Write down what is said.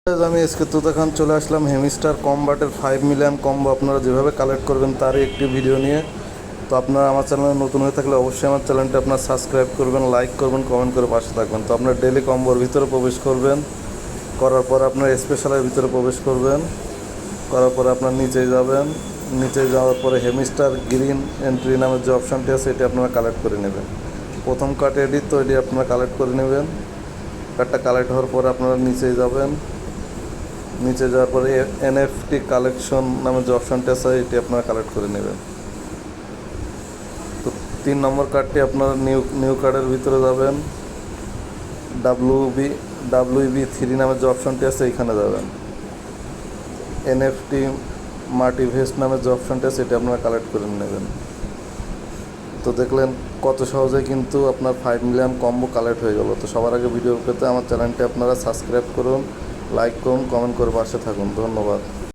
আমি আজকে তখন চলে আসলাম হেমিস্টার কমবাটের 5 মিলিয়ন কম্বো আপনারা যেভাবে কালেক্ট করবেন তারই একটি ভিডিও নিয়ে। তো আপনারা আমার চ্যানেলে নতুন হয়ে থাকলে অবশ্যই আমার চ্যানেলটি আপনার সাবস্ক্রাইব করবেন, লাইক করবেন, কমেন্ট করে পাশে থাকবেন। তো আপনার ডেলি কম্বোর ভিতরে প্রবেশ করবেন, করার পর আপনার স্পেশালের ভিতরে প্রবেশ করবেন, করার পরে আপনার নিচে যাবেন, নিচে যাওয়ার পরে হেমিস্টার গ্রিন এন্ট্রি নামের যে অপশানটি আছে এটি আপনারা কালেক্ট করে নেবেন। প্রথম কার্ড এডি, তো এটি আপনারা কালেক্ট করে নেবেন। কার্ডটা কালেক্ট হওয়ার পরে আপনারা নিচে যাবেন, নিচে যাওয়ার পরে এনএফটি কালেকশন নামের যে অপশানটি আছে এটি আপনারা কালেক্ট করে নেবেন। তো 3 নম্বর কার্ডটি আপনারা নিউ কার্ডের ভিতরে যাবেন, ডাব্লিউবি 3 নামের যে অপশানটি আছে এখানে যাবেন। এনএফটি মাল্টিভেস্ট নামের যে অপশানটি আছে এটি আপনারা কালেক্ট করে নেবেন। তো দেখলেন কত সহজে কিন্তু আপনার 5 মিলিয়ন কম্বো কালেক্ট হয়ে গেল। তো সবার আগে ভিডিও পেতে আমার চ্যানেলটি আপনারা সাবস্ক্রাইব করুন, লাইক করুন, কমেন্ট করে পাশে থাকুন। ধন্যবাদ।